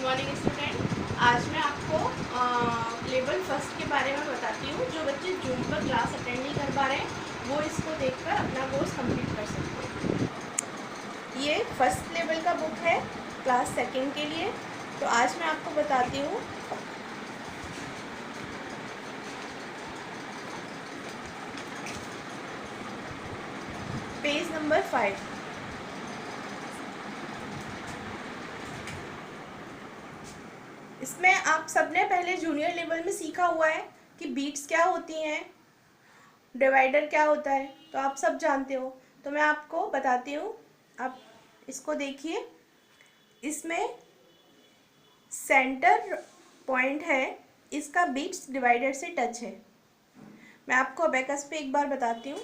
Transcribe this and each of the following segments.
Morning student. आज मैं आपको लेवल फर्स्ट के बारे में बताती हूँ। जो बच्चे जूम पर क्लास अटेंड नहीं कर पा रहे हैं वो इसको देखकर अपना कोर्स कंप्लीट कर सकते हैं। ये फर्स्ट लेवल का बुक है क्लास सेकंड के लिए। तो आज मैं आपको बताती हूँ पेज नंबर 5। इसमें आप सबने पहले जूनियर लेवल में सीखा हुआ है कि बीट्स क्या होती हैं, डिवाइडर क्या होता है, तो आप सब जानते हो। तो मैं आपको बताती हूँ। आप इसको देखिए, इसमें सेंटर पॉइंट है, इसका बीट्स डिवाइडर से टच है। मैं आपको अबेकस पे एक बार बताती हूँ।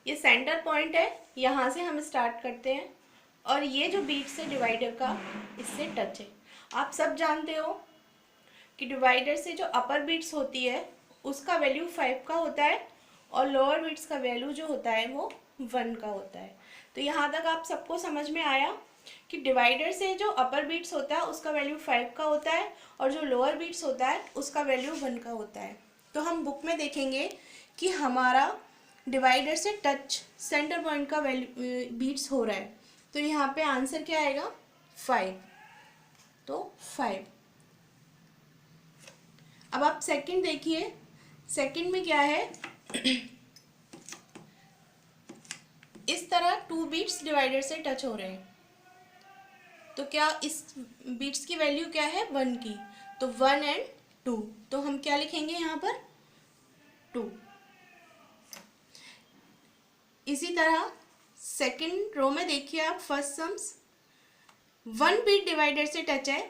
ये सेंटर पॉइंट है, यहाँ से हम स्टार्ट करते हैं और ये जो बीट्स है डिवाइडर का, इससे टच है। आप सब जानते हो कि डिवाइडर से जो अपर बीट्स होती है उसका वैल्यू 5 का होता है और लोअर बीट्स का वैल्यू जो होता है वो 1 का होता है। तो यहाँ तक आप सबको समझ में आया कि डिवाइडर से जो अपर बीट्स होता है उसका वैल्यू 5 का होता है और जो लोअर बीट्स होता है उसका वैल्यू 1 का होता है। तो हम बुक में देखेंगे कि हमारा डिवाइडर से टच सेंटर पॉइंट का वैल्यू बीट्स हो रहा है, तो यहाँ पे आंसर क्या आएगा 5। तो 5। अब आप सेकंड देखिए, सेकंड में क्या है इस तरह 2 बीट्स डिवाइडर से टच हो रहे हैं। तो क्या इस बीट्स की वैल्यू क्या है 1 की, तो 1 एंड 2। तो हम क्या लिखेंगे यहाँ पर 2। इसी तरह सेकंड रो में देखिए आप, फर्स्ट सम्स 1 बीट डिवाइडर से टच है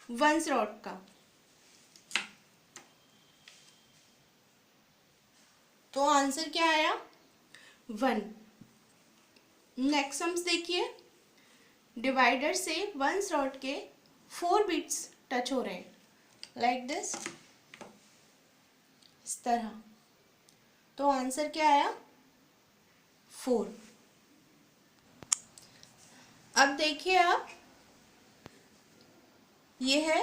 1 रॉड का, तो आंसर क्या आया 1। नेक्स्ट सम्स देखिए, डिवाइडर से 1 रॉड के 4 बीट्स टच हो रहे हैं, लाइक दिस, इस तरह, तो आंसर क्या आया 4। अब देखिए आप, ये है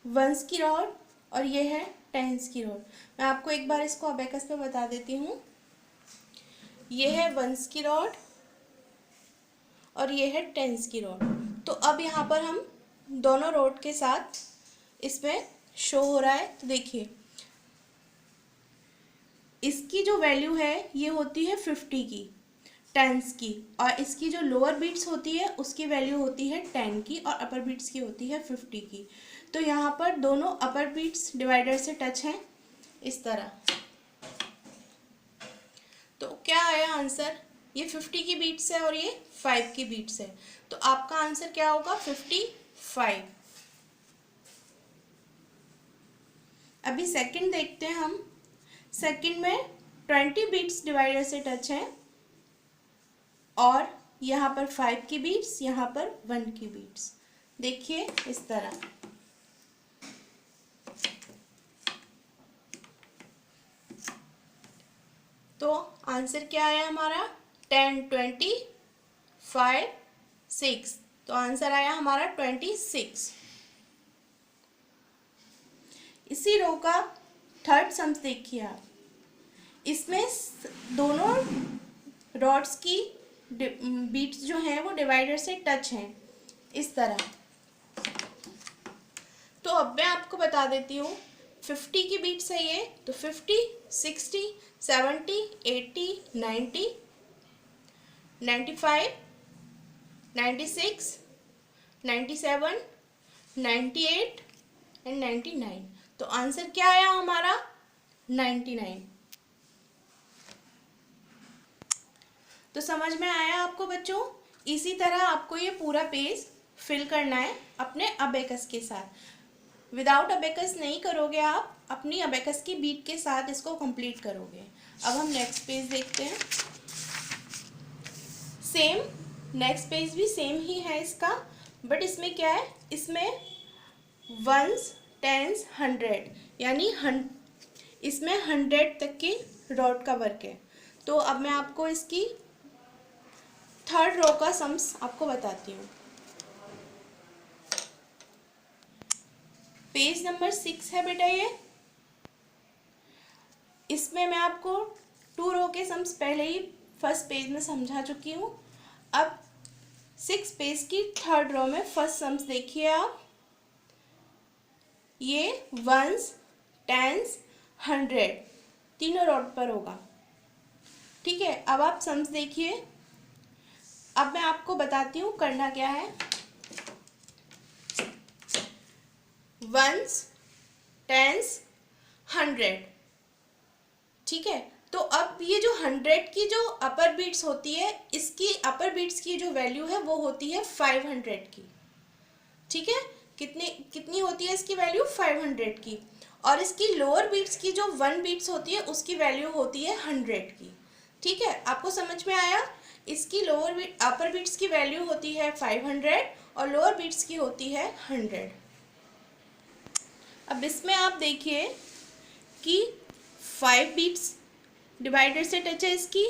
1s की रॉड और ये है 10s की रॉड। मैं आपको एक बार इसको अबेकस पे बता देती हूँ। ये है 1s की रॉड और ये है 10s की रॉड। तो अब यहाँ पर हम दोनों रॉड के साथ इसमें शो हो रहा है, तो देखिए इसकी जो वैल्यू है ये होती है 50 की, 10s की, और इसकी जो लोअर बीट्स होती है उसकी वैल्यू होती है 10 की और अपर बीट्स की होती है 50 की। तो यहाँ पर दोनों अपर बीट्स डिवाइडर से टच हैं इस तरह। तो क्या आया आंसर, ये 50 की बीट्स है और ये 5 की बीट्स है, तो आपका आंसर क्या होगा 55। अभी सेकंड देखते हैं हम। सेकंड में 20 बीट्स डिवाइडर से टच है और यहाँ पर 5 की बीट्स, यहाँ पर 1 की बीट्स, देखिए इस तरह। तो आंसर क्या आया हमारा 10, 20, 5, 6, तो आंसर आया हमारा 26। इसी रो का थर्ड सम्स देखिए आप, इसमें दोनों रॉड्स की बीट्स जो हैं वो डिवाइडर से टच हैं इस तरह। तो अब मैं आपको बता देती हूँ, 50 की बीट्स है ये, तो 50, 60, 70, 80, 90, 95, 96, 97, 98 एंड 99। तो आंसर क्या आया हमारा 99। तो समझ में आया आपको बच्चों। इसी तरह आपको ये पूरा पेज फिल करना है अपने अबेकस के साथ। विदाउट अबेकस नहीं करोगे, आप अपनी अबेकस की बीट के साथ इसको कंप्लीट करोगे। अब हम नेक्स्ट पेज देखते हैं। सेम, नेक्स्ट पेज भी सेम ही है इसका, बट इसमें क्या है, इसमें 1s, 10s, 100 यानी इसमें 100 तक की रॉड का वर्क है। तो अब मैं आपको इसकी थर्ड रो का सम्स आपको बताती हूँ। पेज नंबर 6 है बेटा ये। इसमें मैं आपको 2 रो के सम्स पहले ही फर्स्ट पेज में समझा चुकी हूँ। अब 6 पेज की थर्ड रो में फर्स्ट सम्स देखिए आप। ये वंस, टेंस, 100 तीनों रोड पर होगा। ठीक है, अब आप सम्स देखिए। अब मैं आपको बताती हूँ करना क्या है। Ones, tens, 100। ठीक है, तो अब ये जो 100 की जो अपर बीट्स होती है, इसकी अपर बीट्स की जो वैल्यू है वो होती है 500 की। ठीक है, कितनी होती है इसकी वैल्यू? 500 की। और इसकी लोअर बीट्स की जो 1 बीट्स होती है उसकी वैल्यू होती है 100 की। ठीक है, आपको समझ में आया? इसकी अपर बीट्स की वैल्यू होती है 500 और लोअर बीट्स की होती है 100। अब इसमें आप देखिए कि 5 बीट्स डिवाइडर से टच है इसकी,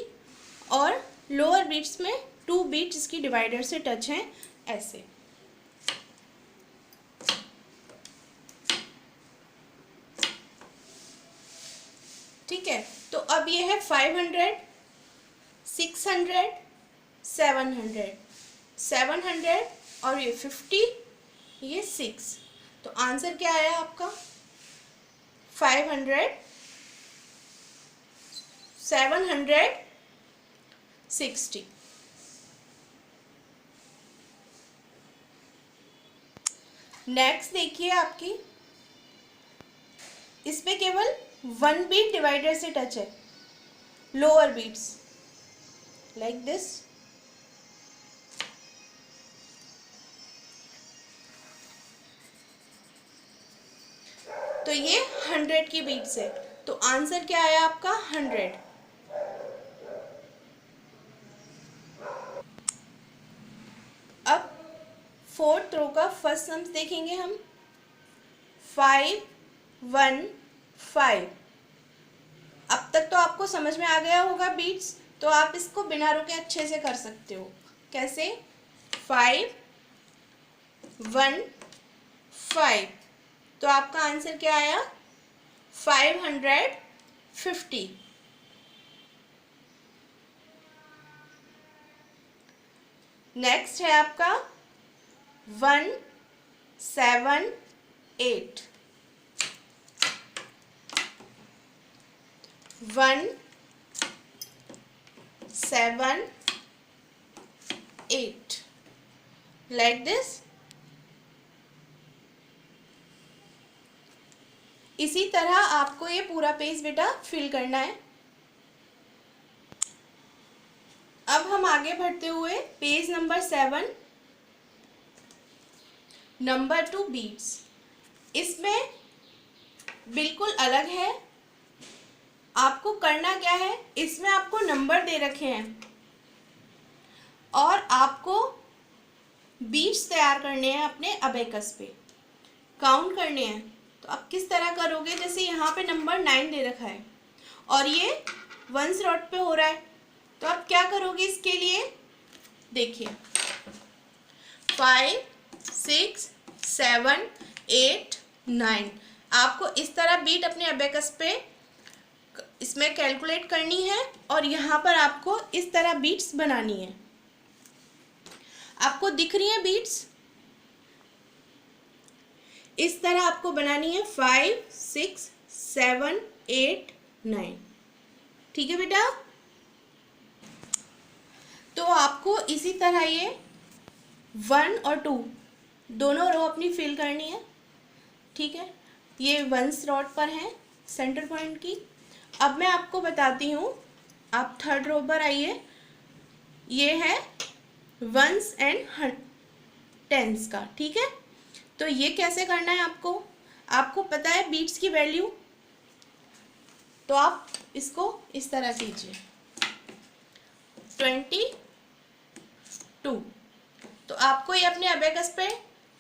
और लोअर बीट्स में 2 बीट्स इसकी डिवाइडर से टच हैं, ऐसे। ठीक है, तो अब ये है 500, 600, 700, 700 और ये 50, ये 6। तो आंसर क्या आया आपका? 500, 760। नेक्स्ट देखिए आपकी, इसमें केवल 1 बीट डिवाइडर से टच है, लोअर बीट्स, लाइक दिस। तो ये 100 की बीट्स है, तो आंसर क्या आया आपका? 100। अब फोर्थ रो का फर्स्ट सम्स देखेंगे हम। 5, 1, 5। अब तक तो आपको समझ में आ गया होगा बीट्स, तो आप इसको बिना रुके अच्छे से कर सकते हो। कैसे? 5, 1, 5। तो आपका आंसर क्या आया? 550। नेक्स्ट है आपका 1, 7, 8। 1, 7, 8, like this। इसी तरह आपको ये पूरा पेज बेटा फिल करना है। अब हम आगे बढ़ते हुए पेज नंबर 7, नंबर 2 बीट्स। इसमें बिल्कुल अलग है। आपको करना क्या है, इसमें आपको नंबर दे रखे हैं और आपको बीट्स तैयार करने हैं अपने अबेकस पे, काउंट करने हैं। तो आप किस तरह करोगे? जैसे यहाँ पे नंबर 9 दे रखा है और ये वंस रॉड पे हो रहा है, तो आप क्या करोगे इसके लिए? देखिए, 5, 6, 7, 8, 9। आपको इस तरह बीट अपने अबेकस पे इसमें कैलकुलेट करनी है और यहाँ पर आपको इस तरह बीट्स बनानी है। आपको दिख रही है बीट्स? इस तरह आपको बनानी है 5, 6, 7, 8, 9। ठीक है बेटा? तो आपको इसी तरह ये 1 और 2 दोनों रो अपनी फिल करनी है। ठीक है, ये वंस रॉड पर है सेंटर पॉइंट की। अब मैं आपको बताती हूँ, आप थर्ड रो पर आइए। ये है वंस एंड टेंस का। ठीक है, तो ये कैसे करना है आपको पता है बीट्स की वैल्यू, तो आप इसको इस तरह कीजिए। 22। तो आपको ये अपने अबेकस पे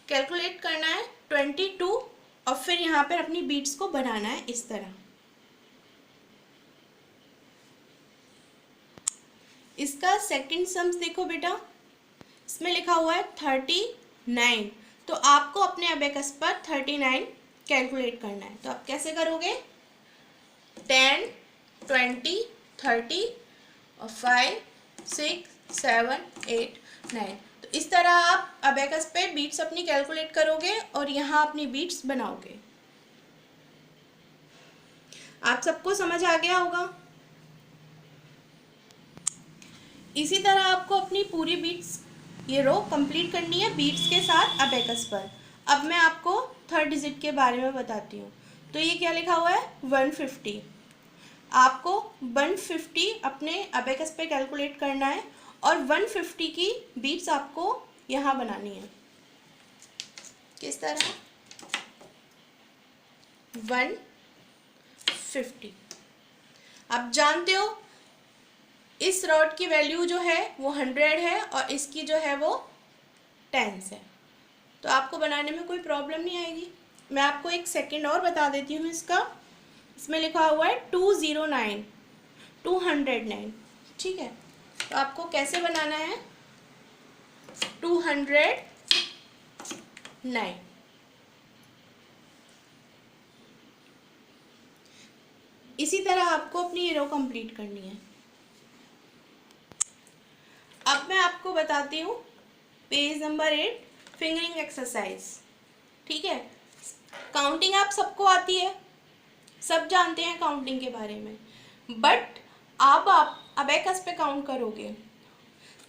कैलकुलेट करना है 22 और फिर यहाँ पर अपनी बीट्स को बनाना है इस तरह। इसका सेकंड सम्स देखो बेटा, इसमें लिखा हुआ है 39। तो आपको अपने अबेकस पर 39 कैलकुलेट करना है। तो आप कैसे करोगे, 10, 20, 30 और 5, 6, 7, 8, 9। तो इस तरह आप अबेकस पे बीट्स अपनी कैलकुलेट करोगे और यहाँ अपनी बीट्स बनाओगे। आप सबको समझ आ गया होगा। इसी तरह आपको अपनी पूरी बीट्स ये रो कंप्लीट करनी है बीट्स के साथ अबेकस पर। अब मैं आपको थर्ड डिजिट के बारे में बताती हूँ। तो ये क्या लिखा हुआ है, 150। आपको 150 अपने अबेकस पे कैलकुलेट करना है और 150 की बीट्स आपको यहाँ बनानी है। किस तरह, 150। आप जानते हो इस रॉड की वैल्यू जो है वो 100 है और इसकी जो है वो 10 है। तो आपको बनाने में कोई प्रॉब्लम नहीं आएगी। मैं आपको एक सेकंड और बता देती हूँ इसका। इसमें लिखा हुआ है 209, 209, ठीक है। तो आपको कैसे बनाना है, 209। इसी तरह आपको अपनी ये रो कंप्लीट करनी है। अब मैं आपको बताती हूँ पेज नंबर 8, फिंगरिंग एक्सरसाइज, ठीक है। काउंटिंग आप सबको आती है, सब जानते हैं काउंटिंग के बारे में, बट आप अबेकस पे काउंट करोगे।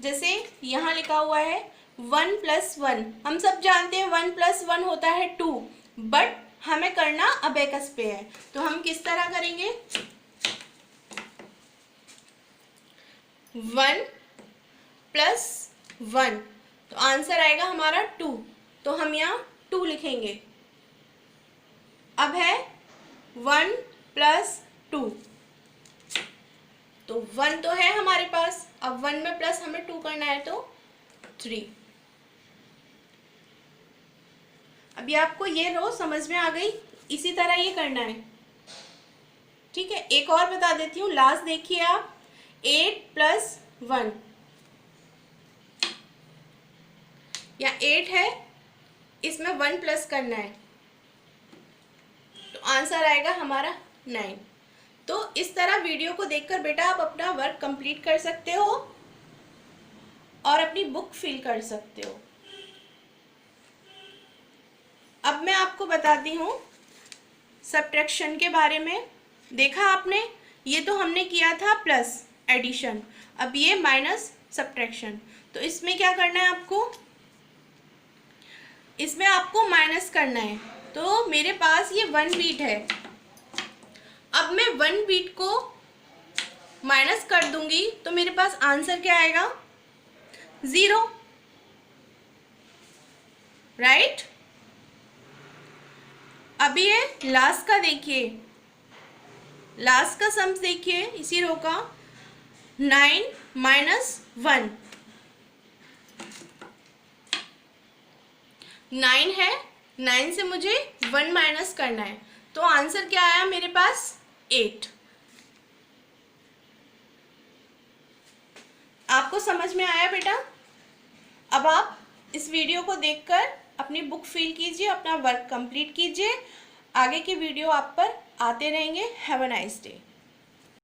जैसे यहाँ लिखा हुआ है 1 + 1, हम सब जानते हैं 1 + 1 होता है 2, बट हमें करना अबेकस पे है। तो हम किस तरह करेंगे, 1 + 1, तो आंसर आएगा हमारा 2। तो हम यहाँ 2 लिखेंगे। अब है 1 + 2, तो 1 तो है हमारे पास, अब 1 में प्लस हमें 2 करना है तो 3। अभी आपको ये रो समझ में आ गई। इसी तरह ये करना है, ठीक है। एक और बता देती हूँ, लास्ट देखिए आप, 8 + 1, या 8 है, इसमें 1 प्लस करना है तो आंसर आएगा हमारा 9। तो इस तरह वीडियो को देखकर बेटा आप अपना वर्क कंप्लीट कर सकते हो और अपनी बुक फिल कर सकते हो। अब मैं आपको बताती हूँ सब्ट्रैक्शन के बारे में। देखा आपने, ये तो हमने किया था प्लस एडिशन, अब ये माइनस सब्ट्रैक्शन। तो इसमें क्या करना है आपको, इसमें आपको माइनस करना है। तो मेरे पास ये 1 बीट है, अब मैं 1 बीट को माइनस कर दूंगी तो मेरे पास आंसर क्या आएगा, 0, राइट। अभी ये लास्ट का देखिए, लास्ट का सम्स देखिए इसी रो का, 9 - 1, 9 है, 9 से मुझे 1 माइनस करना है, तो आंसर क्या आया मेरे पास, 8। आपको समझ में आया बेटा। अब आप इस वीडियो को देखकर अपनी बुक फिल कीजिए, अपना वर्क कंप्लीट कीजिए। आगे के वीडियो आप पर आते रहेंगे। Have a nice day.